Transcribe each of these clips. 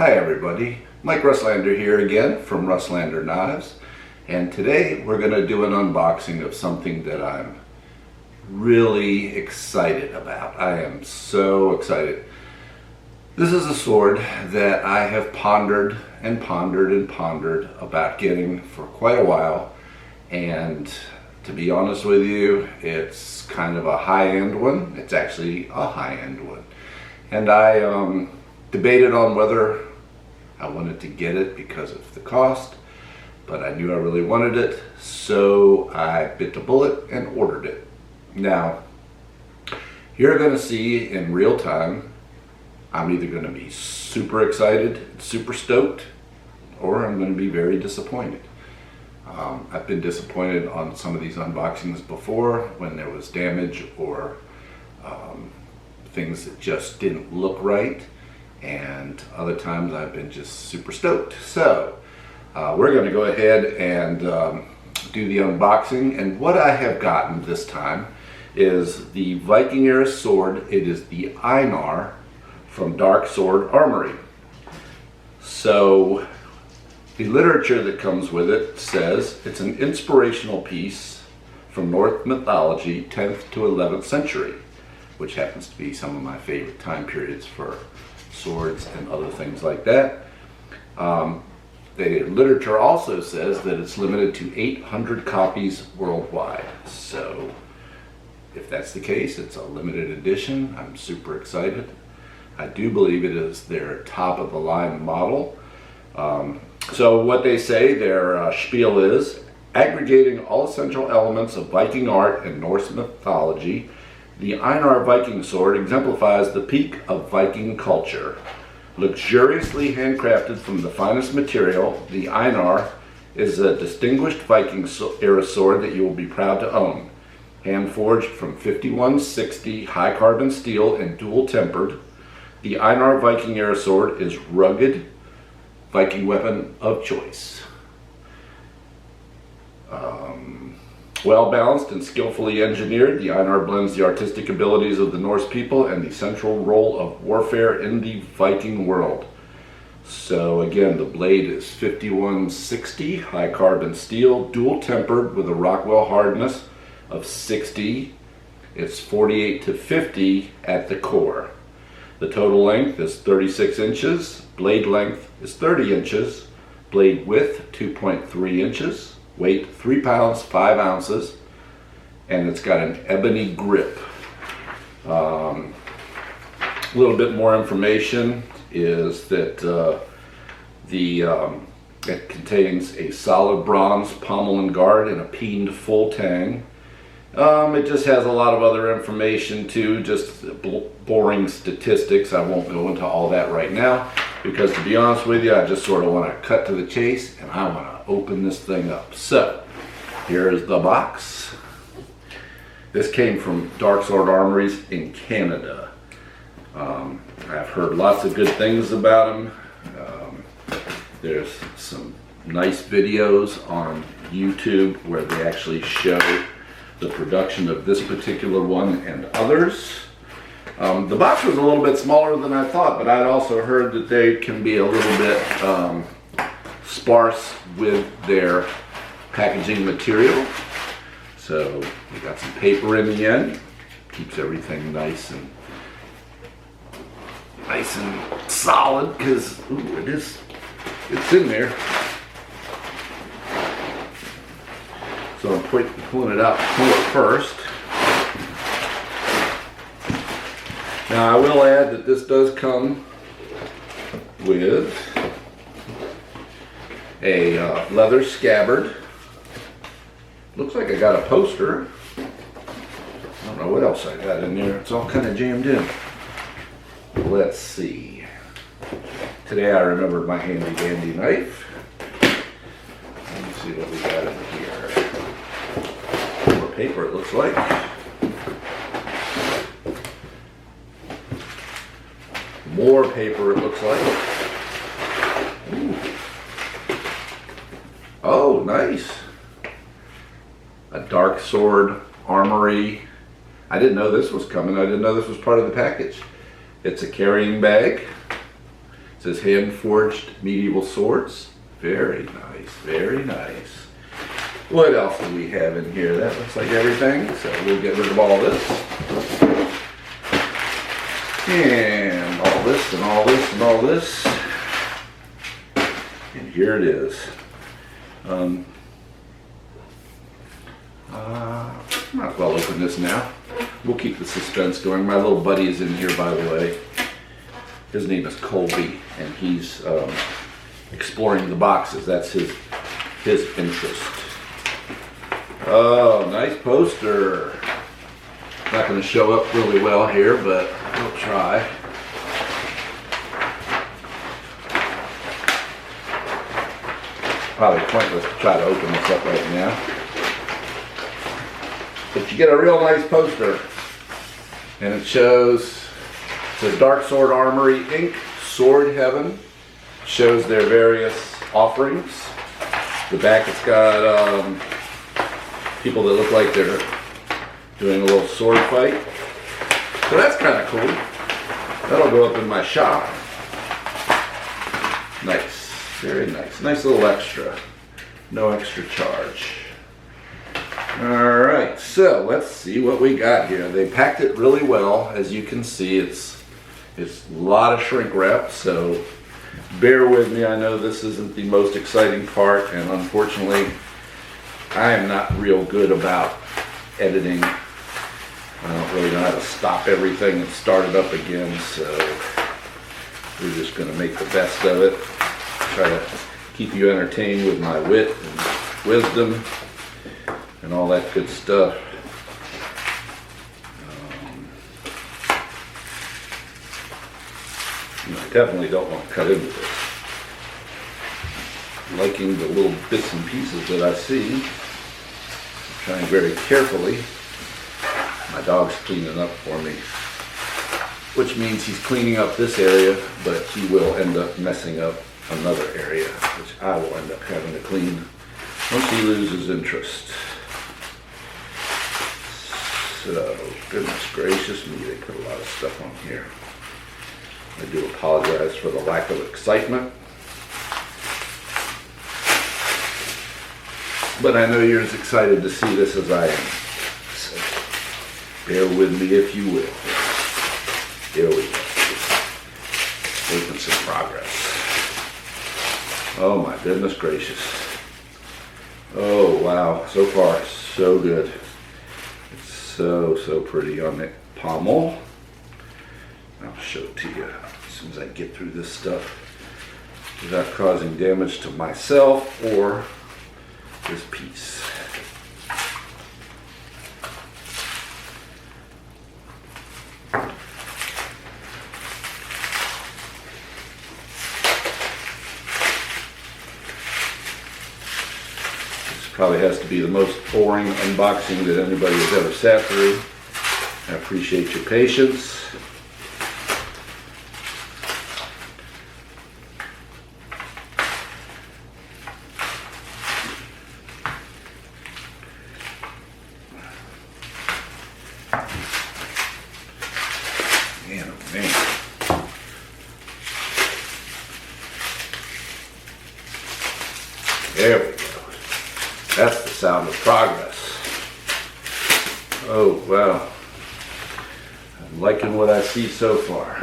Hi everybody, Mike Russlander here again from Russlander Knives, and today we're going to do an unboxing of something that I'm really excited about. I am so excited. This is a sword that I have pondered and pondered and pondered about getting for quite a while, and to be honest with you, it's kind of a high-end one. It's actually a high-end one, and I debated on whether I wanted to get it because of the cost, but I knew I really wanted it, so I bit the bullet and ordered it. Now, you're going to see in real time, I'm either going to be super excited, super stoked, or I'm going to be very disappointed. I've been disappointed on some of these unboxings before when there was damage or things that just didn't look right. And other times I've been just super stoked. So we're going to go ahead and do the unboxing, and what I have gotten this time is the Viking era sword. It is the Einar from Darksword Armory. So the literature that comes with it says it's an inspirational piece from Norse mythology, 10th to 11th century, which happens to be some of my favorite time periods for swords and other things like that. The literature also says that it's limited to 800 copies worldwide. So if that's the case, it's a limited edition. I'm super excited. I do believe it is their top of the line model. So what they say, their spiel is, aggregating all essential elements of Viking art and Norse mythology, the Einar Viking sword exemplifies the peak of Viking culture. Luxuriously handcrafted from the finest material, the Einar is a distinguished Viking era sword that you will be proud to own. Hand forged from 5160 high carbon steel and dual tempered, the Einar Viking era sword is rugged Viking weapon of choice. Well balanced and skillfully engineered, the Einar blends the artistic abilities of the Norse people and the central role of warfare in the Viking world. So again, the blade is 5160 high carbon steel, dual tempered with a Rockwell hardness of 60. It's 48 to 50 at the core. The total length is 36 inches, blade length is 30 inches, blade width 2.3 inches. Weight 3 pounds 5 ounces, and it's got an ebony grip. A little bit more information is that it contains a solid bronze pommel and guard and a peened full tang. It just has a lot of other information too, just boring statistics. I won't go into all that right now, because to be honest with you, I just sort of want to cut to the chase and I want to open this thing up. So here is the box. This came from Darksword Armories in Canada. I've heard lots of good things about them. There's some nice videos on YouTube where they actually show the production of this particular one and others. The box was a little bit smaller than I thought, but I'd also heard that they can be a little bit sparse with their packaging material. So we got some paper in the end. Keeps everything nice and solid, because it's in there. So I'm pulling it out first. Now I will add that this does come with a leather scabbard. Looks like I got a poster. I don't know what else I got in there. It's all kind of jammed in. Let's see. Today I remembered my handy dandy knife. Let me see what we got in here. More paper, it looks like. More paper, it looks like. Ooh. Oh, nice. A Darksword Armory. I didn't know this was coming. I didn't know this was part of the package. It's a carrying bag. It says hand-forged medieval swords. Very nice, very nice. What else do we have in here? That looks like everything, so we'll get rid of all this. And all this, and all this, and all this. And here it is. Might as well open this now. We'll keep the suspense going. My little buddy is in here, by the way. His name is Colby, and he's exploring the boxes. That's his interest. Oh, nice poster. Not going to show up really well here, but we'll try. Probably pointless to try to open this up right now. But you get a real nice poster. And it shows the Darksword Armory Inc. Sword Heaven. Shows their various offerings. The back it's got people that look like they're doing a little sword fight. So that's kind of cool. That'll go up in my shop. Nice. Very nice. Nice little extra. No extra charge. Alright, so let's see what we got here. They packed it really well. As you can see, it's a lot of shrink wrap, so bear with me. I know this isn't the most exciting part, and unfortunately, I am not real good about editing. I don't really know how to stop everything and start it up again, so we're just going to make the best of it. Try to keep you entertained with my wit and wisdom and all that good stuff. I definitely don't want to cut into this. Liking the little bits and pieces that I see. Trying very carefully. My dog's cleaning up for me, which means he's cleaning up this area, but he will end up messing up another area, which I will end up having to clean once he loses interest. So, goodness gracious me, they put a lot of stuff on here. I do apologize for the lack of excitement. But I know you're as excited to see this as I am. So, bear with me if you will. Here we go. Making some progress. Oh my goodness gracious. Oh wow, so far so good. It's so pretty on the pommel. I'll show it to you as soon as I get through this stuff without causing damage to myself or this piece. This probably has to be the most boring unboxing that anybody has ever sat through. I appreciate your patience. There we go. That's the sound of progress. Oh, wow. I'm liking what I see so far.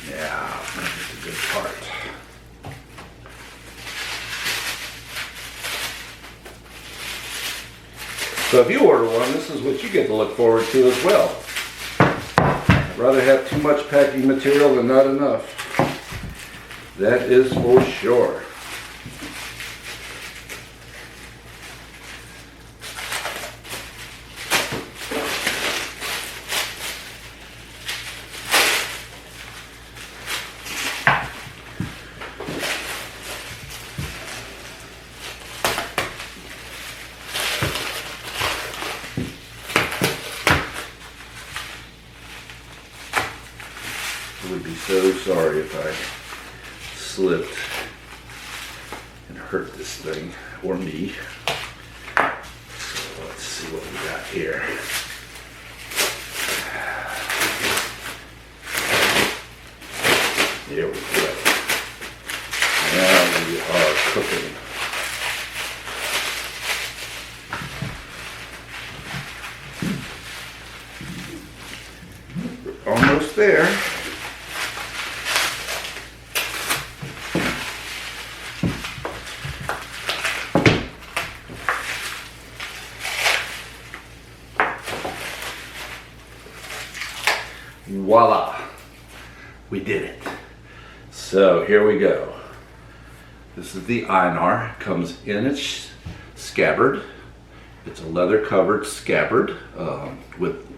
Yeah, that's a good part. So if you order one, this is what you get to look forward to as well. I'd rather have too much packing material than not enough. That is for sure. I would be so sorry if I slipped and hurt this thing, or me. So let's see what we got here. There we go. Now we are cooking. We're almost there. Voila, we did it. So here we go. This is the Einar. Comes in its scabbard. It's a leather covered scabbard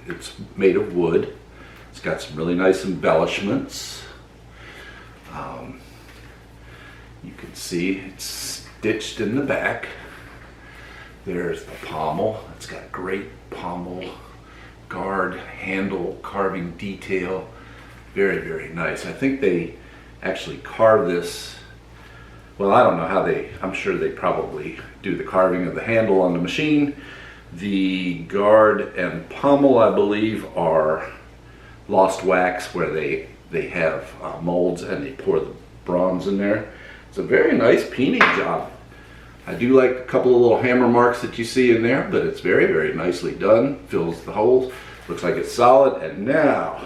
it's made of wood. It's got some really nice embellishments. You can see it's stitched in the back. There's the pommel. It's got great pommel guard, handle, carving detail. Very, very nice. I think they actually carve this, well, I don't know how I'm sure they probably do the carving of the handle on the machine. The guard and pommel, I believe, are lost wax where they have molds and they pour the bronze in there. It's a very nice peening job. I do like a couple of little hammer marks that you see in there, but it's very, very nicely done. Fills the holes. Looks like it's solid. And now,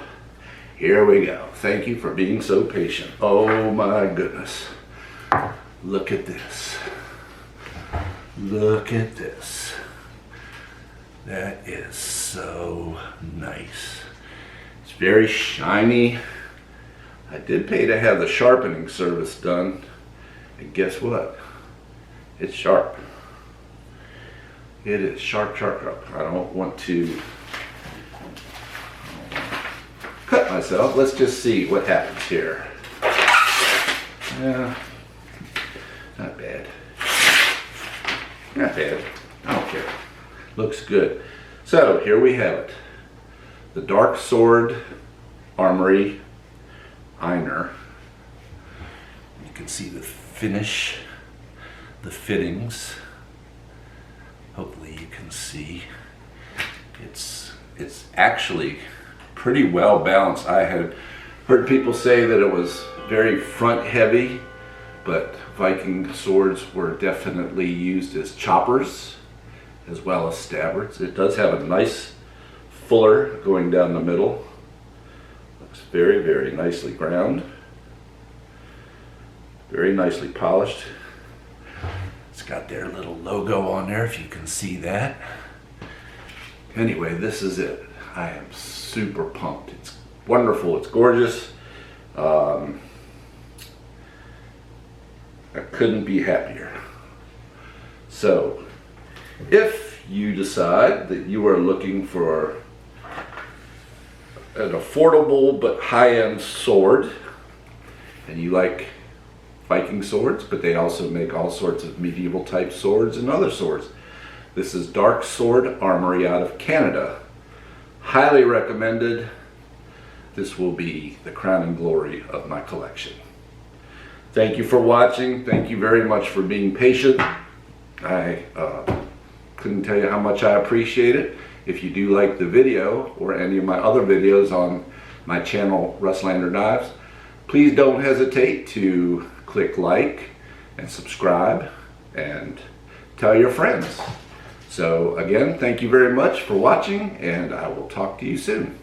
here we go. Thank you for being so patient. Oh my goodness. Look at this. Look at this. That is so nice. It's very shiny. I did pay to have the sharpening service done. And guess what? It's sharp. It is sharp, sharp, sharp. I don't want to cut myself. Let's just see what happens here. Yeah, not bad. Not bad. I don't care. Looks good. So here we have it. The Darksword Armory Einar. You can see the finish. The fittings, hopefully you can see, it's actually pretty well balanced. I had heard people say that it was very front heavy, but Viking swords were definitely used as choppers as well as stabbards. It does have a nice fuller going down the middle. Looks very, very nicely ground. Very nicely polished. It's got their little logo on there, if you can see that. Anyway, this is it. I am super pumped. It's wonderful. It's gorgeous. I couldn't be happier. So, if you decide that you are looking for an affordable but high-end sword, and you like Viking swords, but they also make all sorts of medieval type swords and other swords. This is Darksword Armory out of Canada. Highly recommended. This will be the crowning glory of my collection. Thank you for watching. Thank you very much for being patient. I couldn't tell you how much I appreciate it. If you do like the video or any of my other videos on my channel, Rustlander Dives, please don't hesitate to click like and subscribe and tell your friends. So again, thank you very much for watching, and I will talk to you soon.